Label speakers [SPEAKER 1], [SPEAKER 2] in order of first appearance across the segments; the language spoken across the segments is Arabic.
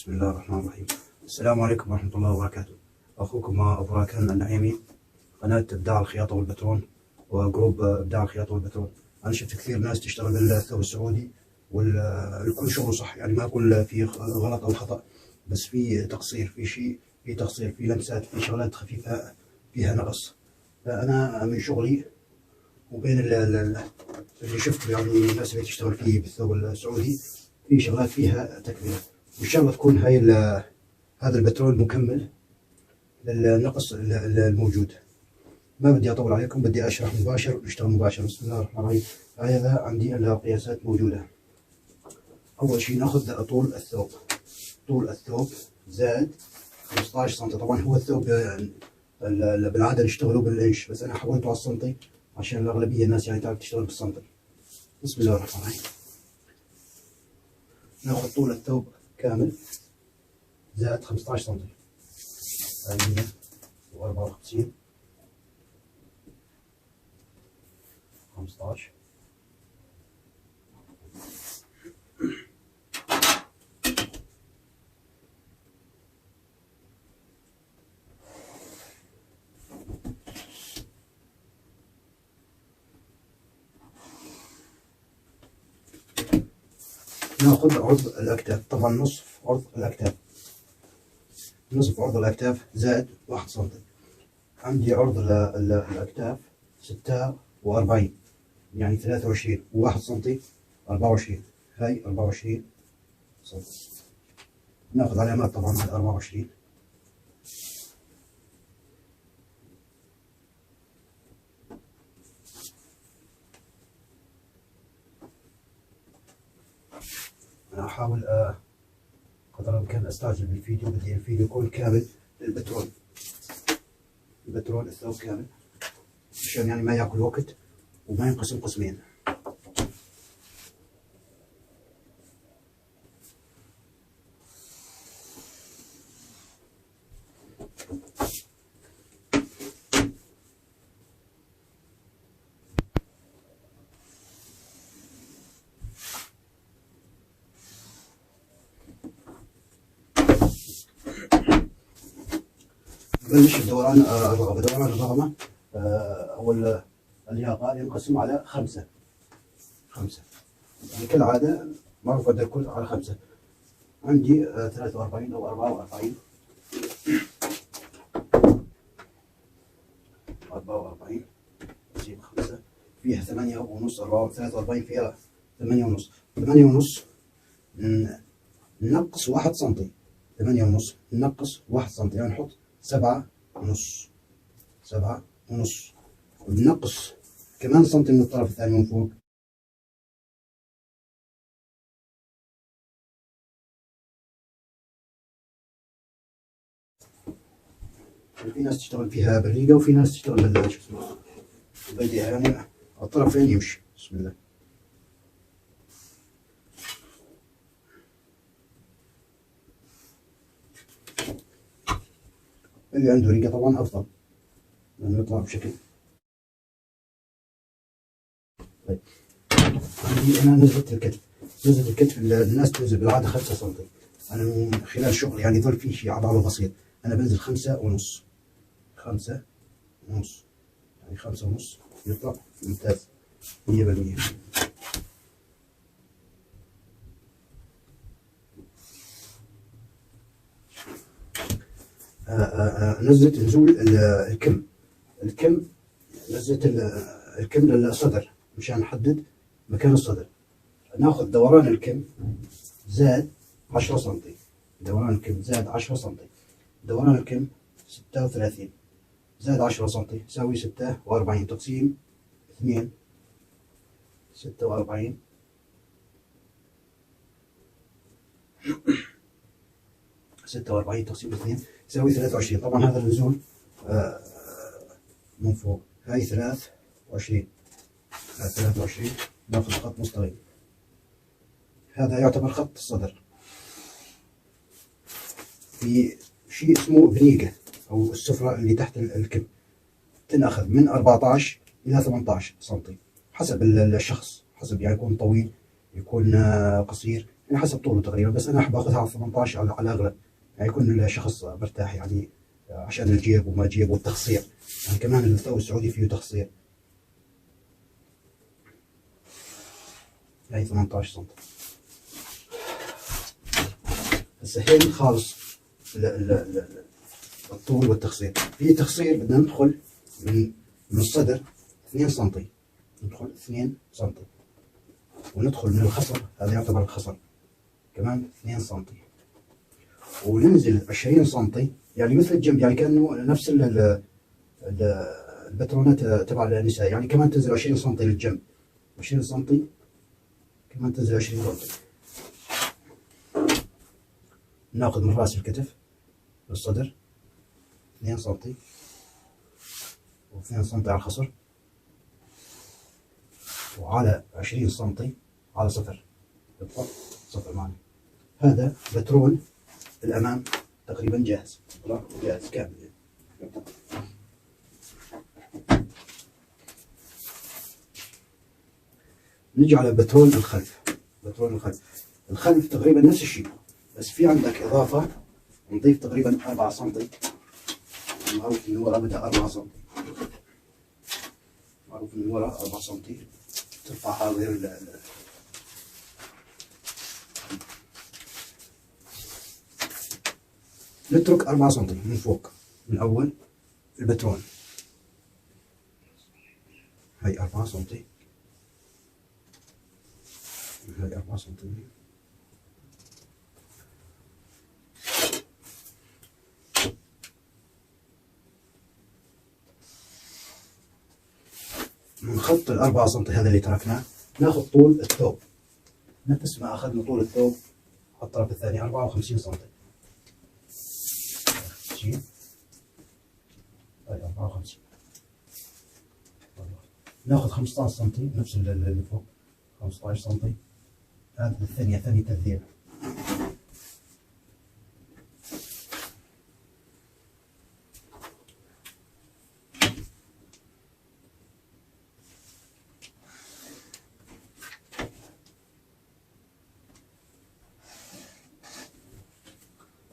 [SPEAKER 1] بسم الله الرحمن الرحيم. السلام عليكم ورحمة الله وبركاته. أخوكم أبو راكان النعيمي، قناة إبداع الخياطة والبترون وجروب إبداع الخياطة والبترون. أنا شفت كثير ناس تشتغل بالثوب السعودي والكل شغله صح، يعني ما أقول في غلط أو خطأ، بس في تقصير، في تقصير، في لمسات، في شغلات خفيفة فيها نقص. أنا من شغلي وبين اللي شفته، يعني الناس اللي تشتغل فيه بالثوب السعودي، في شغلات فيها تكملة، وإن شاء الله تكون هذا البترول مكمل للنقص الموجود. ما بدي أطول عليكم، بدي أشرح مباشر ونشتغل مباشر. بسم الله الرحمن الرحيم. هذا عندي القياسات موجودة. أول شيء ناخذ طول الثوب. طول الثوب زاد 15 سم. طبعا هو الثوب بالعادة نشتغلوا بالإنش، بس أنا حولته على السنتي عشان الأغلبية الناس يعني تعرف تشتغل بالسنتي. بسم الله الرحمن الرحيم. ناخذ طول الثوب كامل زائد 15 سم، 154 15. ناخذ عرض الأكتاف، طبعا نصف عرض الأكتاف، نصف عرض الأكتاف زائد 1 سم. عندي عرض الأكتاف 46، يعني 23 و1 سم 24، هاي 24 سم. ناخذ علامات طبعا على 24. أنا أحاول قدر الإمكان أستعجل بالفيديو، بدي الفيديو يكون كامل للبترول، البترول الثوب كامل، عشان يعني ما ياكل وقت وما ينقسم قسمين. بلش بدوران الرغبة. دوران الرغبة أو الياقة ينقسم على خمسة، يعني كالعادة معروف عند الكل على 5. عندي 43 أو 44 نجيب 5 فيها 8 ونص. 43 فيها 8 ونص. 8 ونص ننقص 1 سم. 8 ونص ننقص 1 سم، يعني نحط 7 ونص. 7 ونص، وبنقص كمان سنتي من الطرف الثاني من فوق. في ناس تشتغل فيها بالريقة وفي ناس تشتغل شو اسمه باليديها، يعني الطرفين يمشي. بسم الله. اللي عنده ريقة طبعا أفضل لأنه يطلع بشكل. طيب عندي أنا نزلة الكتف. نزلة الكتف الناس تنزل بالعادة 5 سم. أنا من خلال شغلي يعني يظل في شيء عضله بسيط، أنا بنزل 5 ونص. 5 ونص، يعني 5 ونص يطلع ممتاز 100%. نزلة نزول الكم نزلة الكم للصدر مشان نحدد مكان الصدر. ناخذ دوران الكم زاد 10 سم. دوران الكم زاد 10 سم. دوران الكم 36 زاد 10 سم يساوي 46 تقسيم 2. 46 تقسيم 2 يساوي 23. طبعا هذا النزول من فوق، هاي 23. 23 ناخذ خط مستقيم، هذا يعتبر خط الصدر. في شيء اسمه فنيقة أو السفرة اللي تحت الكم، تنأخذ من 14 إلى 18 سم حسب الشخص، حسب يعني يكون طويل يكون قصير، يعني حسب طوله تقريبا، بس انا احب اخذها على 18 على الاغلب، يعني يكون الشخص مرتاح يعني، عشان الجيب وما جيب والتخصير، يعني كمان الثوب السعودي فيه تخصير. هاي 18 سم. هسه هين خالص الطول والتخصير. في تخصير بدنا ندخل من الصدر 2 سم، ندخل 2 سم، وندخل من الخصر، هذا يعتبر الخصر كمان 2 سم، وننزل 20 سم، يعني مثل الجنب، يعني كأنه نفس البترونات تبع النساء، يعني كمان تنزل 20 سم للجنب، 20 سم كمان تنزل 20 سم. ناخذ من راس الكتف للصدر 2 سم، و2 سم على الخصر، وعلى 20 سم على صفر، بالضبط صفر معنا. هذا بترون الأمام تقريبا جاهز، جاهز كامل. نجي على بترون الخلف. بترون الخلف تقريبا نفس الشيء، بس في عندك إضافة، نضيف تقريبا 4 سم، معروف من ورا بدأ 4 سم، معروف من ورا 4 سم، ترفعها غير نترك 4 سم من فوق، من أول البترون. هاي 4 سم، هاي 4 سم، من خط ال4 سم هذا اللي تركناه ناخذ طول الثوب، نفس ما أخذنا طول الثوب على الطرف الثاني 54 سم. هاي 54. ناخذ 15 سم نفس اللي فوق، 15 سم، هذه الثانية، ثانية الذيل.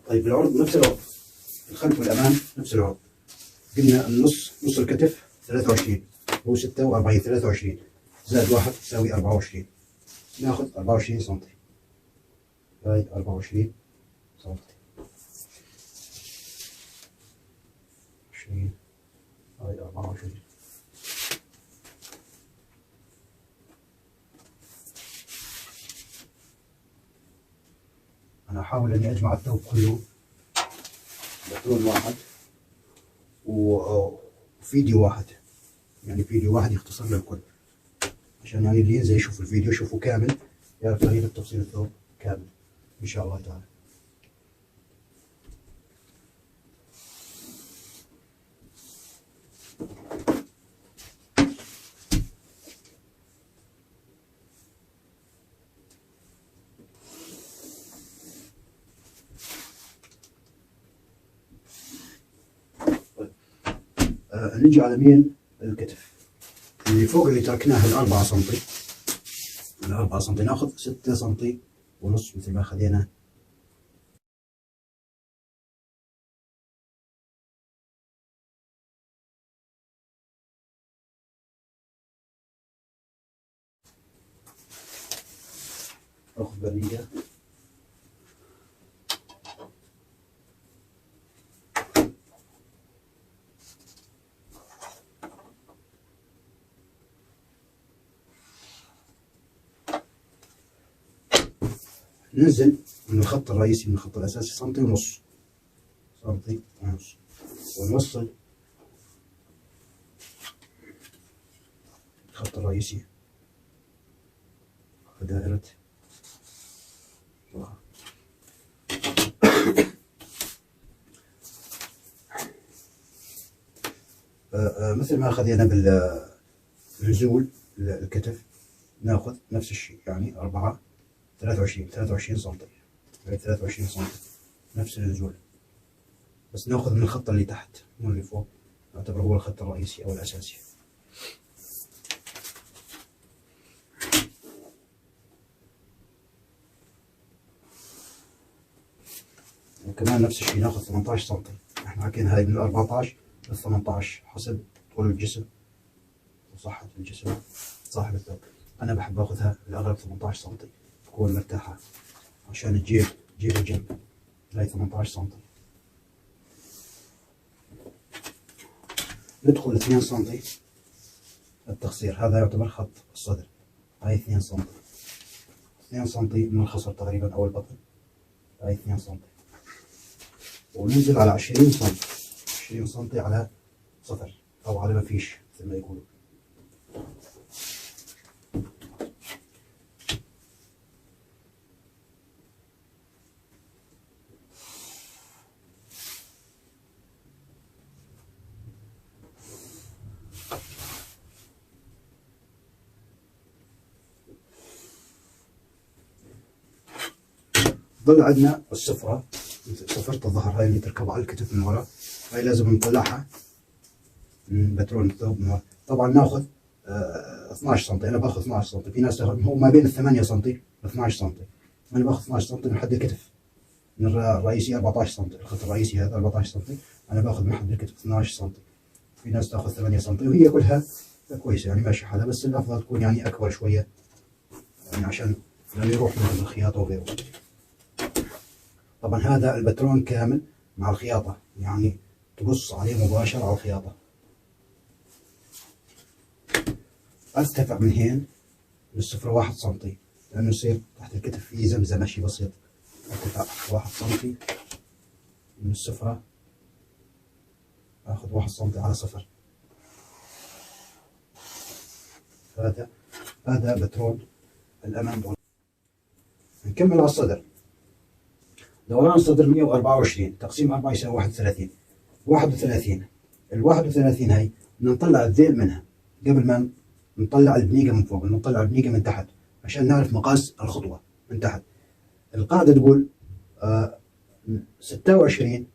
[SPEAKER 1] طيب العرض نفس العرض، الخلف والأمام نفس العرض. قلنا النص، نص الكتف 23، هو 46، 23 زائد 1 تساوي 24. ناخذ 24 سم، هاي 24 سم، 20، هاي 24. أنا أحاول إني أجمع الثوب كله بترون واحد وفيديو واحد، يعني فيديو واحد يختصر للكل، عشان يعني اللي ينزل يشوف الفيديو يشوفه كامل، يعرف طريقة تفصيل الثوب كامل إن شاء الله تعالى. نجي على مين الكتف اللي فوق اللي تركناه ال4 سم، ال4 سم ناخذ 6 سم ونص مثل ما خذينا. اخذ بريدة، ننزل من الخط الرئيسي، من الخط الأساسي سنتي ونص، سنتي ونص، ونوصل الخط الرئيسي في دائرة مثل ما أخذنا بالنزول الكتف، ناخذ نفس الشيء، يعني 4 23 سم، يعني 23 سم نفس النزول، بس ناخذ من الخط اللي تحت مو اللي فوق، نعتبر هو الخط الرئيسي أو الأساسي. وكمان نفس الشيء ناخذ 18 سنتي. احنا حكينا هاي من 14 ل 18 حسب طول الجسم وصحة الجسم صاحب الثوب. انا بحب اخذها بالاغلب 18 سنتي تكون مرتاحة عشان تجيب الجنب. هاي 18 سنتي. ندخل 2 سنتي التقصير، هذا يعتبر خط الصدر. هاي 2 سنتي، 2 سنتي من الخصر تقريبا او البطن. هاي 2 سنتي، وننزل على 20 سنتي، 20 سنتي على صفر او على ما فيش مثل ما يقولوا. ضل عندنا السفرة، سفرة الظهر، هاي اللي تركب على الكتف من ورا. هاي لازم نطلعها من بترون الثوب من ورا. طبعا ناخذ 12 سم. انا باخذ 12 سم. في ناس تاخذ هو ما بين ال 8 سم ل 12 سم. انا باخذ 12 سم من حد الكتف. من الرئيسي 14 سم، الخط الرئيسي هذا 14 سم، انا باخذ من حد الكتف 12 سم. في ناس تاخذ 8 سم، وهي كلها كويسه يعني ماشي حالها، بس الافضل تكون يعني اكبر شويه يعني عشان لما يروح من الخياطه وغيره. طبعا هذا البترون كامل مع الخياطة، يعني تقص عليه مباشرة على الخياطة. ارتفع من هين للسفرة 1 سنتي، لأنه يصير تحت الكتف في زمزمة شي بسيط. ارتفع 1 سنتي من السفرة، اخذ 1 سنتي على صفر. هذا بترون الأمام. نكمل على الصدر. دوران الصدر 124 تقسيم 4 يساوي 31. 31 ال 31 هاي بدنا نطلع الذيل منها قبل ما نطلع البنيقة من فوق، نطلع البنيقة من تحت عشان نعرف مقاس الخطوة من تحت. القاعدة تقول 26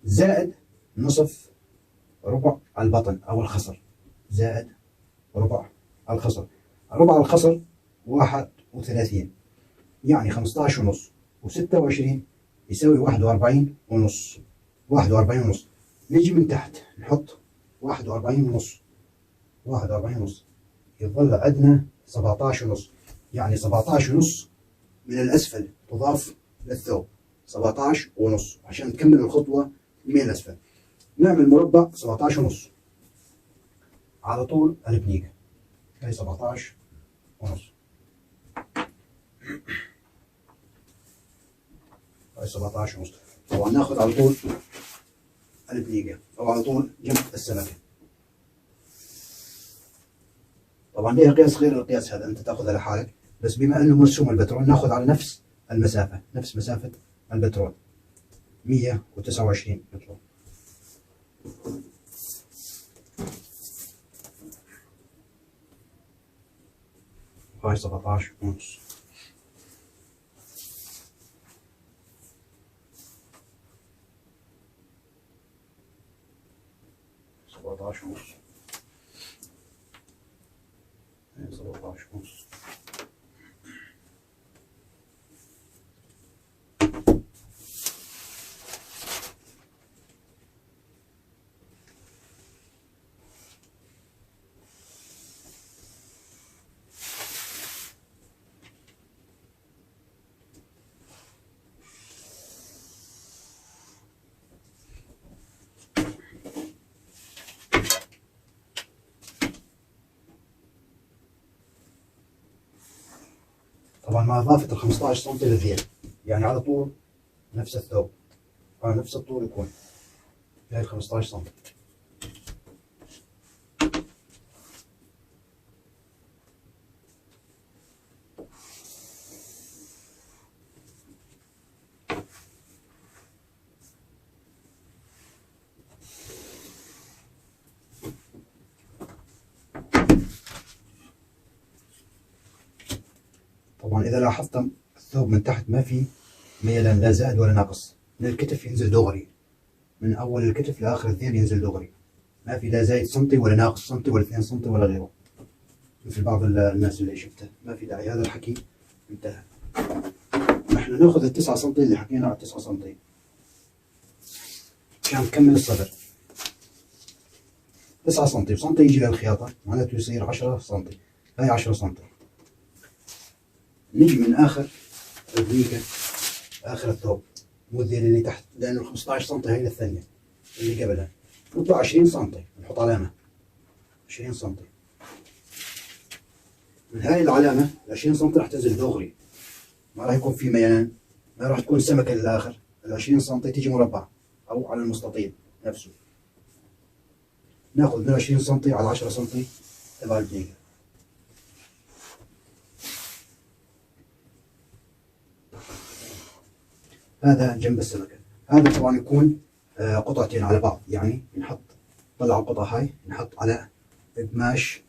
[SPEAKER 1] زائد نصف ربع البطن أو الخصر، زائد ربع الخصر. ربع الخصر 31 يعني 15 ونص، و26 يساوي 41 ونص. 41 ونص. نجي من تحت نحط 41 ونص، 41 ونص، يظل عندنا 17 ونص. يعني 17 ونص من الأسفل تضاف للثوب 17 ونص عشان تكمل الخطوة من الأسفل. نعمل مربع 17 ونص على طول البنيقة. هي 17 ونص، هاي 17 ونص. طبعا ناخذ على طول البنيقة أو على طول جنب السمكة. طبعا ليها قياس غير القياس هذا، أنت تاخذها لحالك، بس بما أنه مرسوم البترون ناخذ على نفس المسافة، نفس مسافة البترون 129 بترون. هاي 17 ونص. سبعتاش ونص. 17 ونص. طبعا مع إضافة ال 15 سم للذيل، يعني على طول نفس الثوب، على نفس الطول يكون هاي ال 15 سم. طبعا إذا لاحظتم الثوب من تحت ما في ميلان لا زائد ولا ناقص، من الكتف ينزل دغري، من أول الكتف لآخر الذيل ينزل دغري، ما في لا زايد سنتي ولا ناقص سنتي ولا 2 سنتي ولا غيره مثل بعض الناس اللي شفتها. ما في داعي، هذا الحكي انتهى. نحن احنا ناخذ ال9 سم اللي حكينا على 9 سم عشان نكمل الصدر. 9 سم وسنتي يجي للخياطة معناته يصير 10 سم. هاي 10 سم. نجي من آخر البنيكة، آخر الثوب، مو الذيل اللي تحت، لأنه 15 سم هاي الثانية اللي قبلها، نطلع 20 سم، نحط علامة 20 سم. من هاي العلامة ال 20 سم راح تنزل دغري، ما راح يكون في ميلان، ما راح تكون سمكة للآخر. ال 20 سم تيجي مربع أو على المستطيل نفسه. ناخذ من 20 سم على 10 سم تبع البنيكة. هذا جنب السمكة. هذا طبعا يكون قطعتين على بعض، يعني نحط، طلع القطعة هاي نحط على قماش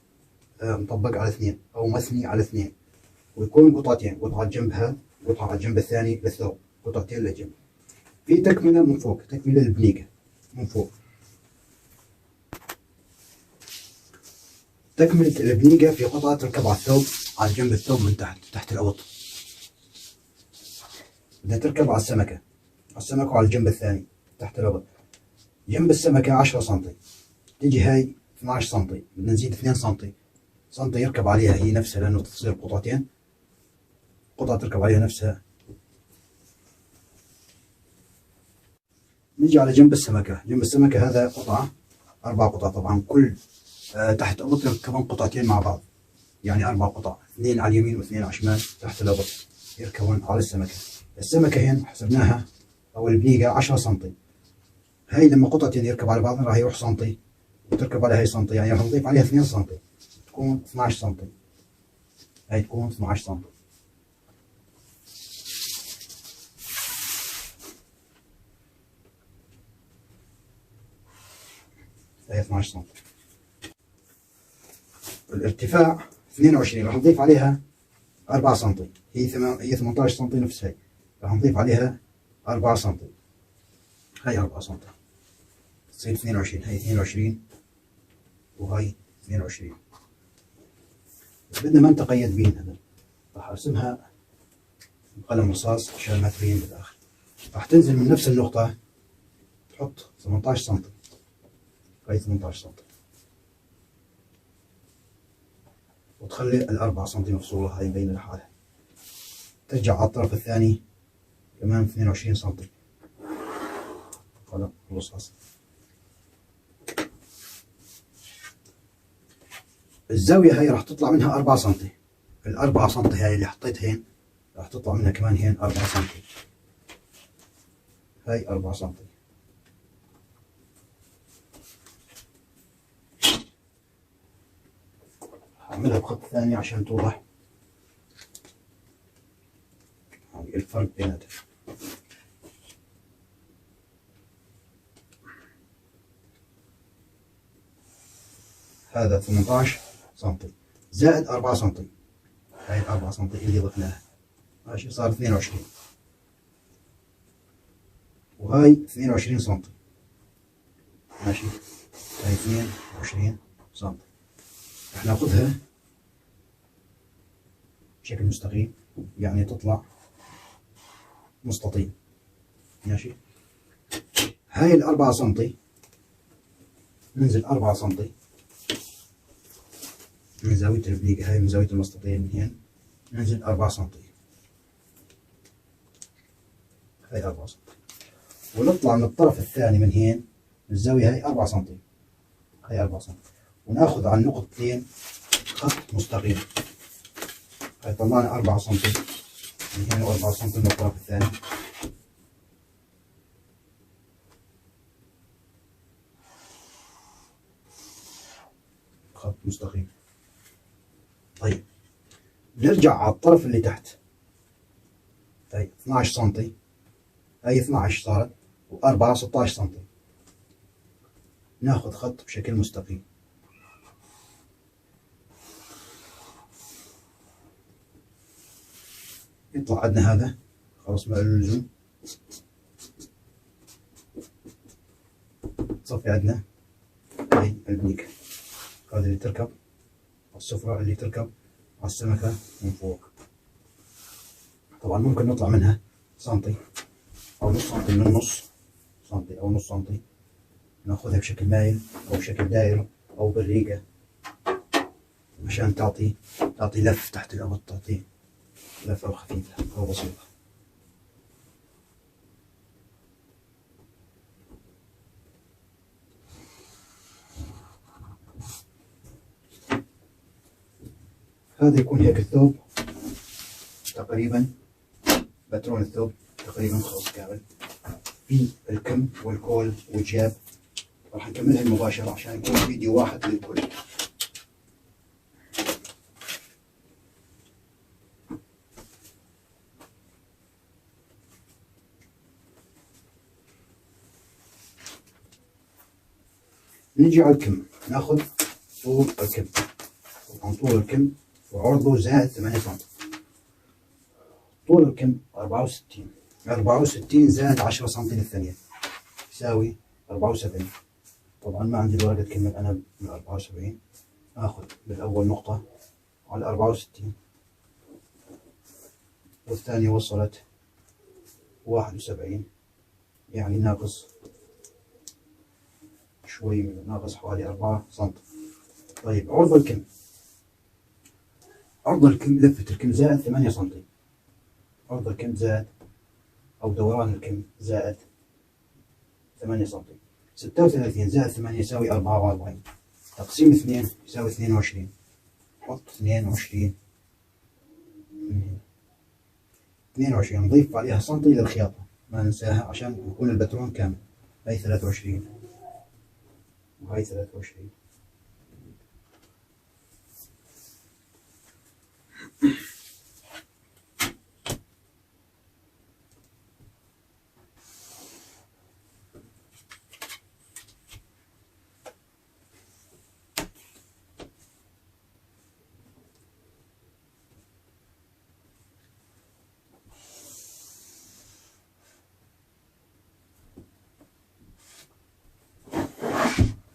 [SPEAKER 1] مطبق على 2 أو مثني على 2، ويكون قطعتين، قطعة جنب هذا وقطعة على الجنب الثاني للثوب، قطعتين للجنب. في تكملة من فوق، تكملة البنيكة من فوق. تكملة البنيكة في قطعة تركب على الثوب، على جنب الثوب من تحت، تحت الأوط. بدها تركب على السمكة، على السمكة وعلى الجنب الثاني تحت الأوط. جنب السمكة 10 سم، تيجي هاي 12 سم، بدنا نزيد 2 سم، سم يركب عليها هي نفسها، لأنه تصير قطعتين، قطعة تركب عليها نفسها. نجي على جنب السمكة. جنب السمكة هذا قطعة، 4 قطع طبعا، كل تحت الأوط يركبون قطعتين مع بعض، يعني 4 قطع، 2 على اليمين و2 على الشمال تحت الأوط يركبون على السمكة. السمكة هين حسبناها أو البنيقة 10 سم. هاي لما قطعتين يركب على بعض راح يروح سنتي وتركب على هاي سنتي، يعني راح نضيف عليها 2 سم، تكون 12 سم. هاي تكون 12 سم. هاي 12 سم. الارتفاع 22، راح نضيف عليها 4 سم، هي 18 سم نفس هاي، راح نضيف عليها 4 سم. هاي 4 سم تصير 22، هاي 22 وهاي 22. بدنا ما نتقيد بين هذا، راح ارسمها بقلم رصاص عشان ما تبين بالاخر. راح تنزل من نفس النقطة، تحط 18 سم، هاي 18 سم، وتخلي ال4 سم مفصولة، هاي مبينة لحالها. ترجع على الطرف الثاني كمان 22 سم قلم رصاص. الزاوية هاي راح تطلع منها 4 سم، ال4 سم هاي اللي حطيتها هين راح تطلع منها كمان هين 4 سم، هاي 4 سم. هعملها بخط ثاني عشان توضح الفرق بيناتها. هذا 18 سم زائد 4 سم، هاي 4 سم اللي ضفناها، ماشي، صار 22، وهاي 22 سم، ماشي، هاي 22 سم. رح ناخذها بشكل مستقيم، يعني تطلع مستطيل، ماشي. هاي ال4 سم ننزل 4 سم من زاوية البليقة، هاي من زاوية المستطيل من هين ننزل 4 سم، هاي 4 سم، ونطلع من الطرف الثاني من هين من الزاوية هاي 4 سم، هاي 4 سم، وناخذ على النقطتين خط مستقيم. هاي طلعنا 4 سم من هنا و4 سم من الطرف الثاني، خط مستقيم. طيب نرجع على الطرف اللي تحت، هاي 12 سم، هاي 12 صارت، و4 16 سم. ناخذ خط بشكل مستقيم، يطلع عندنا هذا، خلاص ما له لزوم. تصفي عندنا هاي البنيكة، هذه اللي تركب على السفرة، اللي تركب على السمكة من فوق. طبعا ممكن نطلع منها سنتي أو نص سنتي من النص، سنتي أو نص سنتي، ناخذها بشكل مايل أو بشكل دائري أو بالريقة عشان تعطي لف تحت الأبط، تعطي لفة خفيفة أو بسيطة. هذا يكون هيك الثوب تقريبا، باترون الثوب تقريبا خلص كامل. في الكم والكول والجياب راح نكملها مباشرة عشان يكون فيديو واحد للكل. نجي على الكم، ناخذ طول الكم، طبعا طول الكم وعرضه زائد 8 سم. طول الكم 64 زائد 10 سم للثانية يساوي 74. طبعا ما عندي ورقة كمل أنا من 74، آخذ بالأول نقطة على 64 والثانية وصلت 71، يعني ناقص شوي، ناقص حوالي 4 سم. طيب عرض الكم، لفة الكم زائد 8 سم، عرض الكم زائد أو دوران الكم زائد 8 سم. 36 زائد 8 يساوي 44، تقسيم 2 يساوي 22. حط 22 نضيف عليها سنتي للخياطة ما ننساها عشان يكون البترون كامل. هاي 23 وهاي 23.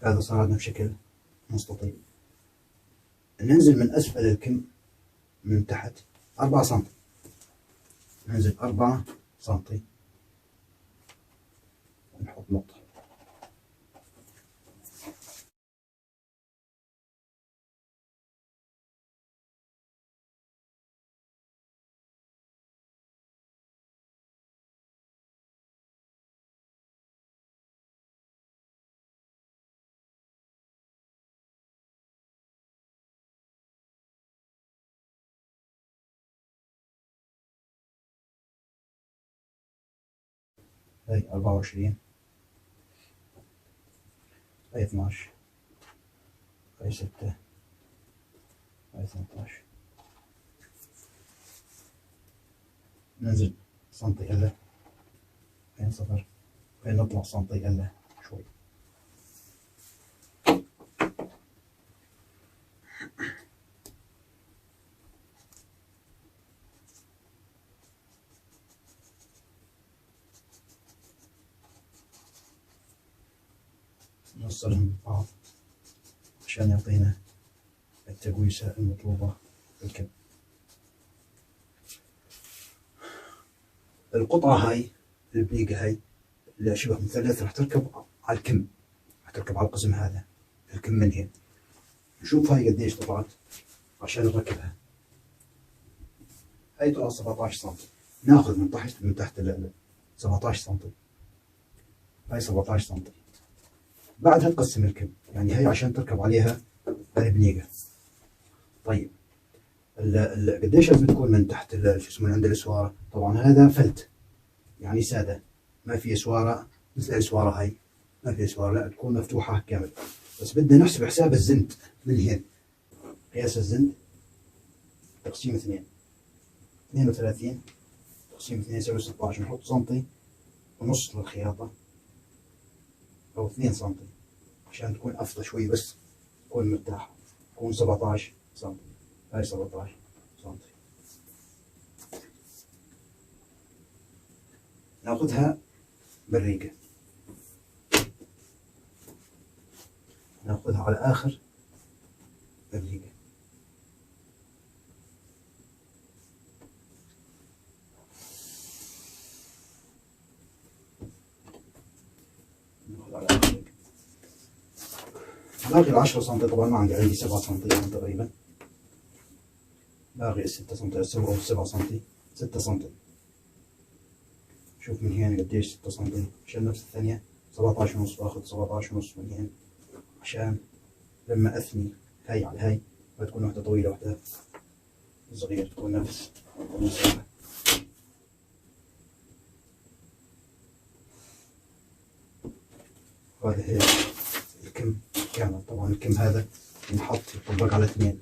[SPEAKER 1] هذا صار عندنا بشكل مستطيل. ننزل من أسفل الكم من تحت 4 سم، ننزل 4 سم ونحط نقطة. هاي 24، هاي 12، هاي 6، هاي 18. ننزل سنتي إلا، هاي 0، هاي نطلع سنتي إلا شوي. نوصلهم ببعض عشان يعطينا التقويسة المطلوبة بالكم. القطعة هاي البنيقة هاي اللي شبه مثلث راح تركب على الكم، راح تركب على القسم هذا الكم من هنا. نشوف هاي قديش طلعت عشان نركبها. هاي طلعت 17 سم، ناخذ من تحت 17 سم، هاي 17 سم. بعدها نقسم الكم، يعني هاي عشان تركب عليها البنيقة. طيب قديش لازم تكون من تحت شو اسمه عند الاسواره؟ طبعا هذا فلت يعني ساده، ما في اسواره مثل الاسواره هاي، ما في اسواره، لا تكون مفتوحه كامل. بس بدنا نحسب حساب الزند من هنا. قياس الزند تقسيم 2، 32 تقسيم 2 يساوي 16. نحط سنتي ونص للخياطه او 2 سنتي عشان تكون افضل شوي، بس تكون مرتاحه، تكون 17 سنتي. هاي 17 سنتي. ناخذها بالريقة، ناخذها على آخر الريقة. باقي ال10 سم طبعا ما عندي 7 سم يعني تقريبا. باقي 6 سم أو 7 سم. 6 سم. شوف من هنا قديش 6 سم عشان نفس الثانية 17 ونص، باخذ 17 ونص من هنا عشان لما أثني هاي على هاي ما تكون واحدة طويلة واحدة صغيرة، تكون نفس المسافة. هذا هي الكم كامل. طبعا الكم هذا ينحط يطبق على 2،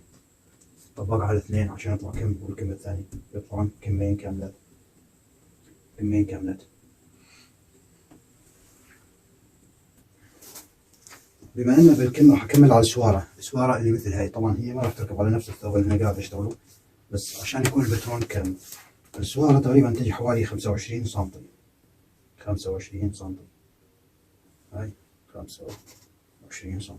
[SPEAKER 1] يطبق على 2 عشان يطلع كم، والكم الثاني يطلع كمين كاملات. كمين كاملات. بما انه بالكم راح اكمل على السوارة اللي مثل هاي. طبعا هي ما راح تركب على نفس الثوب اللي انا قاعد اشتغله، بس عشان يكون البترون كامل. السوارة تقريبا تجي حوالي 25 سم. 25 سم. هاي 25 سم.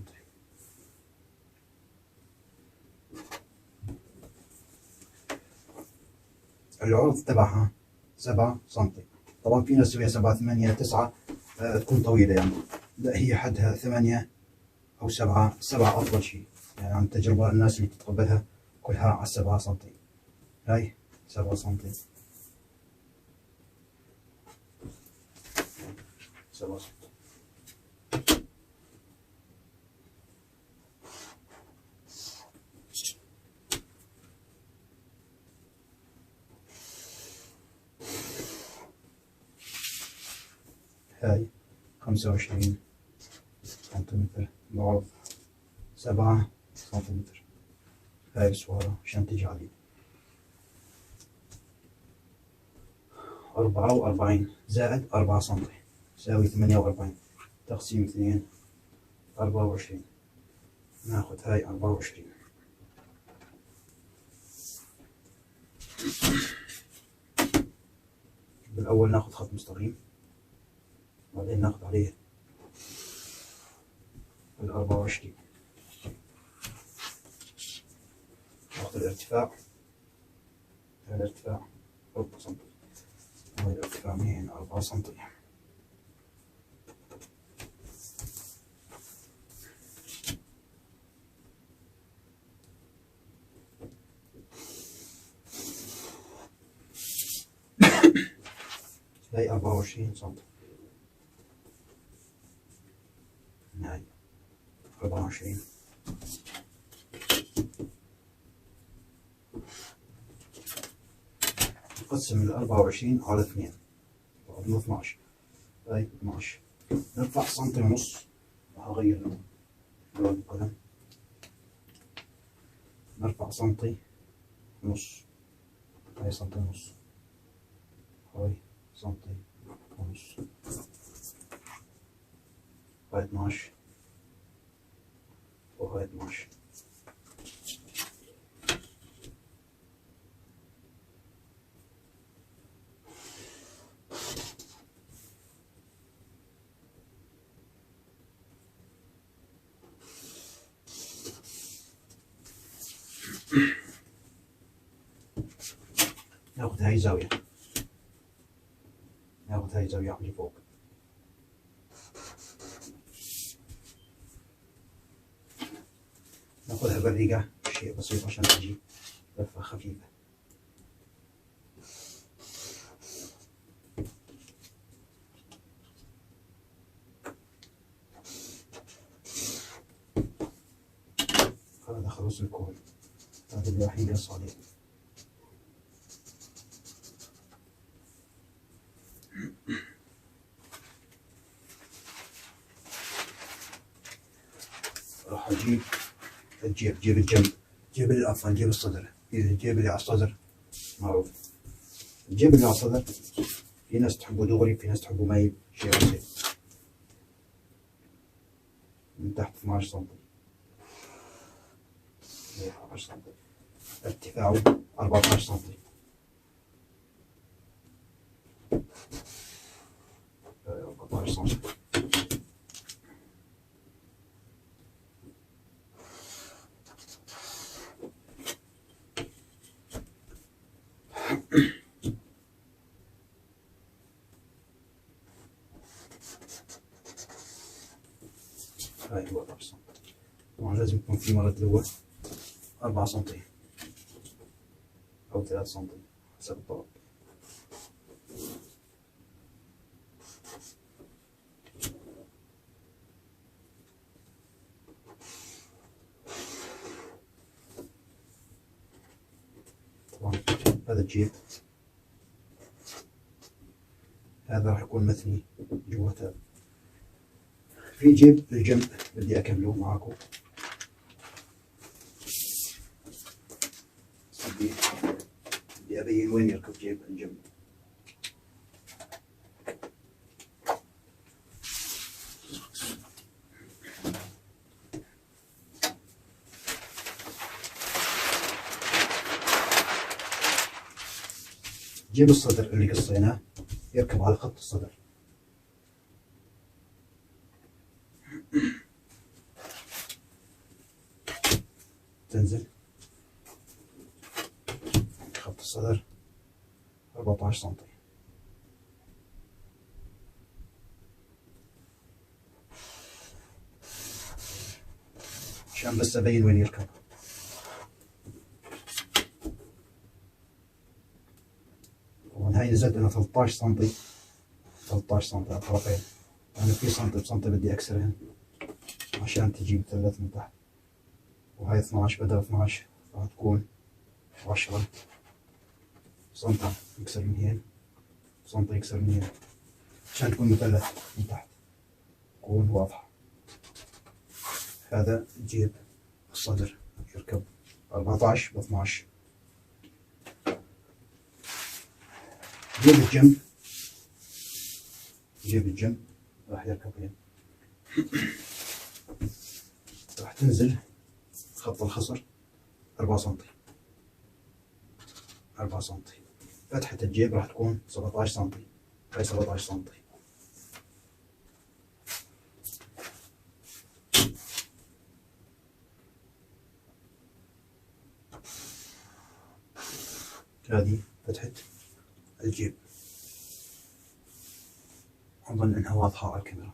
[SPEAKER 1] العرض تبعها 7 سم. طبعا في ناس تسويها 7 8 9 تكون طويلة يعني. لا، هي حدها 8 أو 7. 7 أفضل شيء يعني عن تجربة الناس اللي تتقبلها كلها على 7 سم. هاي 7 سم. 7 سم. هاي 25 سنتيمتر بعرض 7 سنتيمتر. هاي السوارة عشان تجي علي 44 زائد 4 سم يساوي 48. تقسيم 2 24. ناخذ هاي 24. بالأول ناخذ خط مستقيم، بعدين ناخذ عليه 24. ناخذ الارتفاع. الارتفاع 4 سم. هاي الارتفاع من هنا 4 سم. هاي 24 سم. هاي 24. نقسم 24 على 2 بعضنا 12. هاي 12. نرفع سنتي ونص. راح اغير لون القلم. نرفع سنتي ونص. هاي سنتي ونص. هاي سنتي ونص. هاي 12 وهاي 12. ناخذ هاي زاوية. ناخذ هاي زاوية اللي فوق. ناخذها بالريقة شيء بسيط عشان تجي لفة خفيفة. هذا خلص الكون. هذا اللي راح ينقص عليه. راح اجيب جيب الجنب، جيب عفوا جيب الصدر. الجيب اللي على الصدر معروف. الجيب اللي على الصدر في ناس تحبه دغري، في ناس تحبه مايل شيء بسيط. من تحت 12 سم. 12 سم. ارتفاعه 14 سم. 14 سم. هاي 14 سم. طبعا لازم يكون في مرة دلوة 4 سنتي أو 3 سنتي حسب الطلب. طبعا هذا الجيب، هذا راح يكون مثني جوته. في جيب بالجنب بدي أكمله معاكم. بدي أبين وين يركب جيب الجنب. جيب الصدر اللي قصيناه يركب على خط الصدر. تنزل خط الصدر 14 سنتي. عشان بس أبين وين يركب. طبعا هاي نزلت لنا 13 سنتي، 13 سنتي على الطرفين. يعني في سنتي بسنتي بدي أكسرهن عشان تجي مثلث من تحت. وهاي 12 بدل 12 راح تكون 10 سنتي يكسر من هين، سنتي يكسر من هين، عشان تكون مثلث من تحت تكون واضحة. هذا جيب الصدر يركب 14 ب 12. جيب الجنب، جيب الجنب راح يركب هين. راح تنزل خط الخصر 4 سنتي، 4 سنتي. فتحة الجيب راح تكون 17 سنتي، هاي 17 سنتي. هذه فتحة الجيب، أظن أنها واضحة على الكاميرا.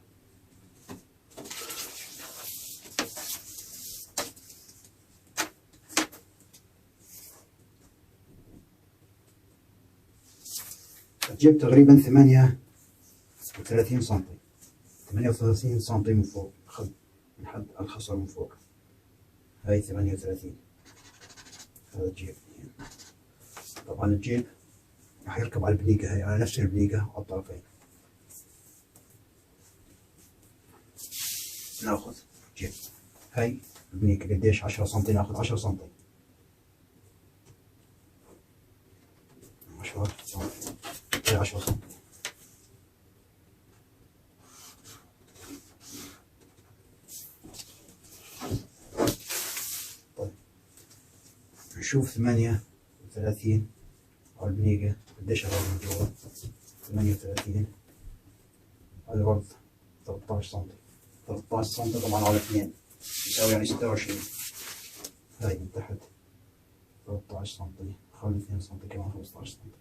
[SPEAKER 1] الجيب تقريبا 38 سنتي، 38 سنتي من فوق، من حد الخصر من فوق. هاي 38. هذا الجيب. طبعا الجيب راح يركب على البليقة، هاي على نفس البليقة على الطرفين. ناخذ جيب، هاي البليقة قديش؟ 10 سنتي. ناخذ 10 سنتي، 10 سنتي، 10 سنتي. طيب نشوف 38 على البليقة قديش هذا من جوا. 38 هذا برضه 13 سنتي، 13 سنتي طبعا على 2 يساوي يعني 26. هاي من تحت 13 سنتي، خلي 2 سنتي كمان 15 سنتي.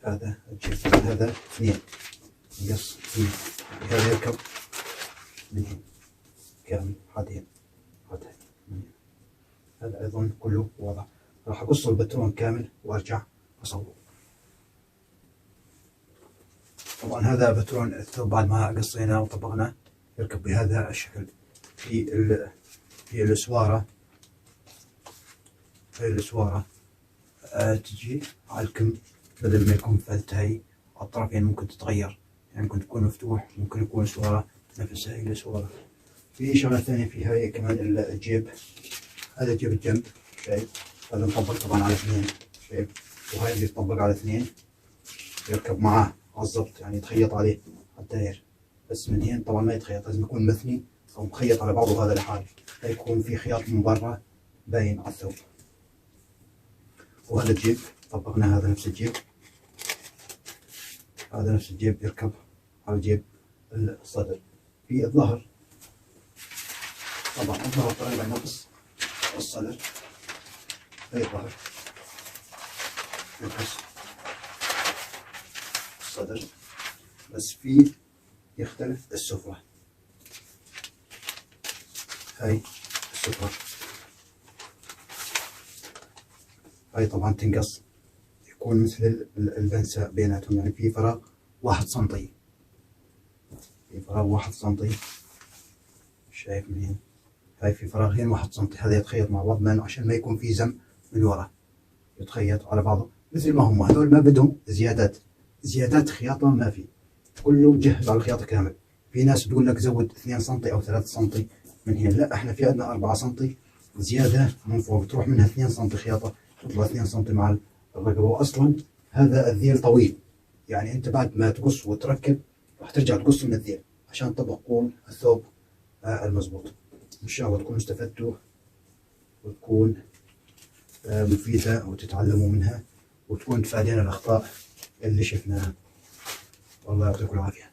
[SPEAKER 1] هذا الجيب، هذا 2 يقص 2. هذا يركب من هنا كامل، هذين هذا من هنا. هذا أيضا كله واضح. راح أقص البترون كامل وأرجع أصوره. طبعا هذا بترون الثوب بعد ما قصيناه وطبقناه يركب بهذا الشكل. في الأسوارة، في الأسوارة تجي على الكم، بدل ما يكون فلت هاي الطرفين ممكن تتغير، يعني ممكن تكون مفتوح، ممكن يكون سوارة نفس هاي السوارة. في شغلة ثانية في هاي كمان الجيب، هذا جيب الجنب شايف، هذا مطبق طبعا على 2 شايف، وهاي اللي يطبق على 2 يركب معاه على الضبط، يعني يتخيط عليه على الداير. بس من هنا طبعا ما يتخيط، لازم يكون مثني أو مخيط على بعضه هذا لحاله، لا يكون في خياط من برا باين على الثوب. وهذا الجيب طبقنا، هذا نفس الجيب، هذا نفس الجيب يركب على جيب الصدر. في الظهر طبعا الظهر تقريبا نفس الصدر، هاي الظهر، نقص الصدر، بس في يختلف السفرة. هاي السفرة، هاي طبعا تنقص، يكون مثل البنسة بيناتهم، يعني في فراغ 1 سنتي، في فراغ 1 سنتي، شايف من هنا، هاي في فراغ هنا 1 سنتي، هذا يتخيط مع بعض عشان ما يكون في زم من ورا، يتخيط على بعضه مثل ما هم. هذول ما بدهم زيادات خياطة، ما في، كله مجهز على الخياطة كامل. في ناس تقول لك زود 2 سنتي أو 3 سنتي من هنا، لا احنا في عندنا 4 سنتي زيادة من فوق، تروح منها 2 سنتي خياطة، تطلع 2 سنتي مع الرقبة. وأصلا هذا الذيل طويل، يعني أنت بعد ما تقص وتركب راح ترجع تقص من الذيل عشان تطبق طول الثوب المضبوط. إن شاء الله تكونوا استفدتوا وتكون مفيدة وتتعلموا منها، وتكون تفادينا الأخطاء اللي شفناها. والله يعطيكم العافية.